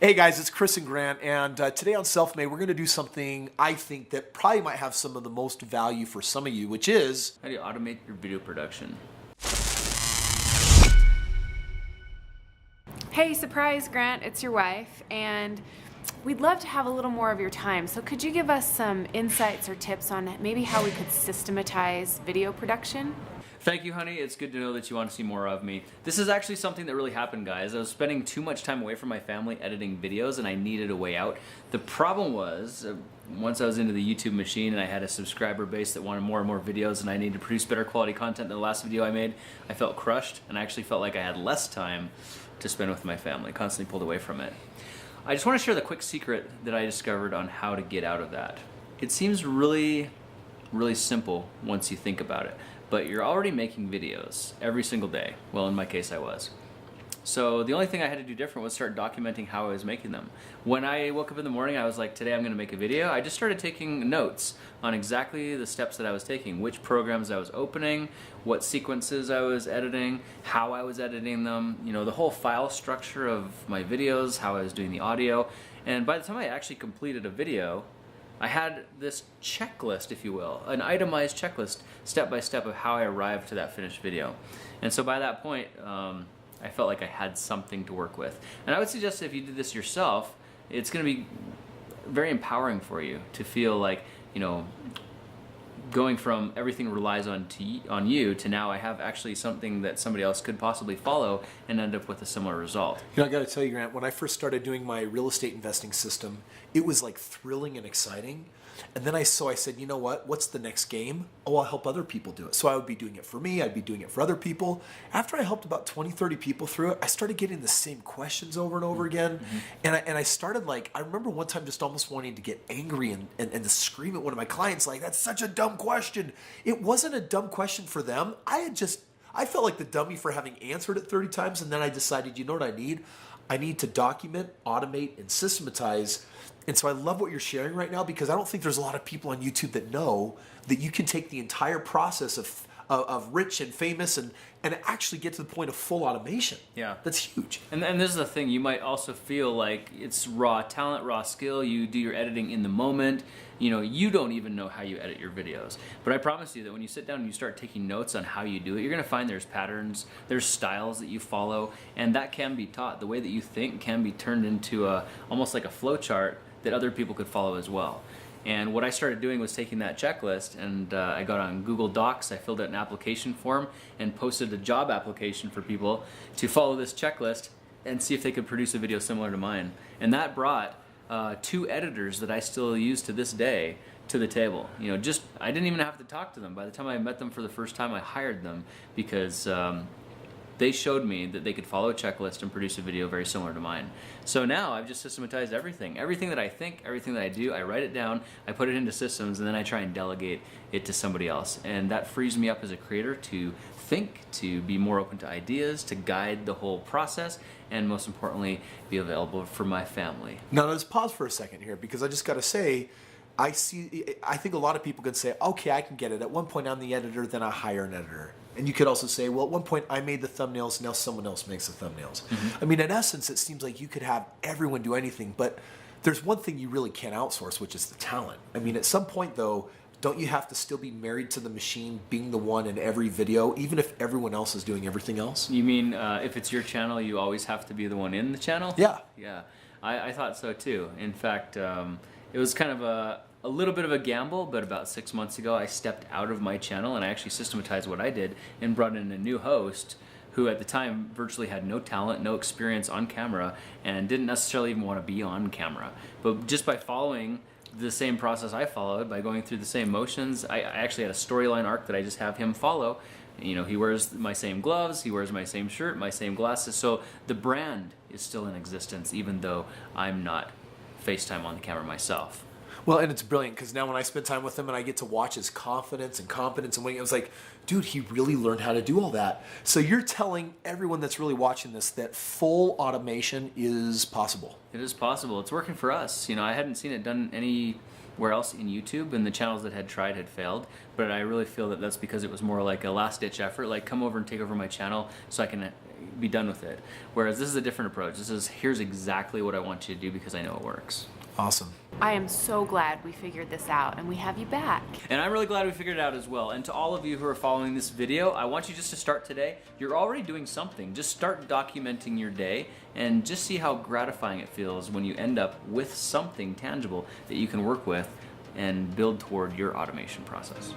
Hey guys, it's Kris and Grant, and today on Self-Made, we're going to do something I think that probably might have some of the most value for some of you, which is... How do you automate your video production? Hey, surprise, Grant, it's your wife, and we'd love to have a little more of your time. So could you give us some insights or tips on maybe how we could systematize video production? Thank you, honey. It's good to know that you want to see more of me. This is actually something that really happened, guys. I was spending too much time away from my family editing videos, and I needed a way out. The problem was, once I was into the YouTube machine and I had a subscriber base that wanted more and more videos and I needed to produce better quality content than the last video I made, I felt crushed, and I actually felt like I had less time to spend with my family, constantly pulled away from it. I just want to share the quick secret that I discovered on how to get out of that. It seems really simple once you think about it. But you're already making videos every single day. Well, in my case, I was. So the only thing I had to do different was start documenting how I was making them. When I woke up in the morning, I was like, today I'm going to make a video. I just started taking notes on exactly the steps that I was taking, which programs I was opening, what sequences I was editing, how I was editing them, you know, the whole file structure of my videos, how I was doing the audio. And by the time I actually completed a video, I had this checklist, if you will, an itemized checklist, step by step, of how I arrived to that finished video. And so by that point, I felt like I had something to work with. And I would suggest that if you did this yourself, it's going to be very empowering for you to feel like, you know, going from everything relies on you to now I have actually something that somebody else could possibly follow and end up with a similar result. You know, I got to tell you, Grant, when I first started doing my real estate investing system, it was like thrilling and exciting. And then I said, you know what? What's the next game? Oh, I'll help other people do it. So I would be doing it for me. I'd be doing it for other people. After I helped about 20, 30 people through it, I started getting the same questions over and over again. Mm-hmm. And I started I remember one time just almost wanting to get angry and to scream at one of my clients like, that's such a dumb question. It wasn't a dumb question for them. I felt like the dummy for having answered it 30 times. And then I decided, you know what I need? I need to document, automate, and systematize. And so I love what you're sharing right now, because I don't think there's a lot of people on YouTube that know that you can take the entire process of rich and famous and actually get to the point of full automation. Yeah. That's huge. And this is the thing, you might also feel like it's raw talent, raw skill, you do your editing in the moment, you know, you don't even know how you edit your videos. But I promise you that when you sit down and you start taking notes on how you do it, you're going to find there's patterns, there's styles that you follow, and that can be taught. The way that you think can be turned into almost like a flow chart that other people could follow as well. And what I started doing was taking that checklist, and I got on Google Docs, I filled out an application form and posted a job application for people to follow this checklist and see if they could produce a video similar to mine. And that brought 2 editors that I still use to this day to the table. You know, I didn't even have to talk to them. By the time I met them for the first time, I hired them because they showed me that they could follow a checklist and produce a video very similar to mine. So now I've just systematized everything. Everything that I think, everything that I do, I write it down, I put it into systems, and then I try and delegate it to somebody else. And that frees me up as a creator to think, to be more open to ideas, to guide the whole process, and most importantly, be available for my family. Now let's pause for a second here, because I just got to say, I think a lot of people could say, okay, I can get it. At one point I'm the editor, then I hire an editor. And you could also say, well, at one point I made the thumbnails, now someone else makes the thumbnails. Mm-hmm. I mean, in essence, it seems like you could have everyone do anything, but there's one thing you really can't outsource, which is the talent. I mean, at some point though, don't you have to still be married to the machine, being the one in every video, even if everyone else is doing everything else? You mean if it's your channel, you always have to be the one in the channel? Yeah. Yeah, I thought so too. In fact, it was kind of a little bit of a gamble, but about 6 months ago I stepped out of my channel and I actually systematized what I did and brought in a new host who at the time virtually had no talent, no experience on camera, and didn't necessarily even want to be on camera. But just by following the same process I followed, by going through the same motions, I actually had a storyline arc that I just have him follow. You know, he wears my same gloves, he wears my same shirt, my same glasses, so the brand is still in existence even though I'm not FaceTime on the camera myself. Well, and it's brilliant, because now when I spend time with him and I get to watch his confidence and competence and when I was like, dude, he really learned how to do all that. So you're telling everyone that's really watching this that full automation is possible. It is possible. It's working for us. You know, I hadn't seen it done anywhere else in YouTube, and the channels that had tried had failed, but I really feel that that's because it was more like a last-ditch effort, like come over and take over my channel so I can be done with it. Whereas this is a different approach. This is, here's exactly what I want you to do because I know it works. Awesome. I am so glad we figured this out and we have you back. And I'm really glad we figured it out as well. And to all of you who are following this video, I want you just to start today. You're already doing something. Just start documenting your day and just see how gratifying it feels when you end up with something tangible that you can work with and build toward your automation process.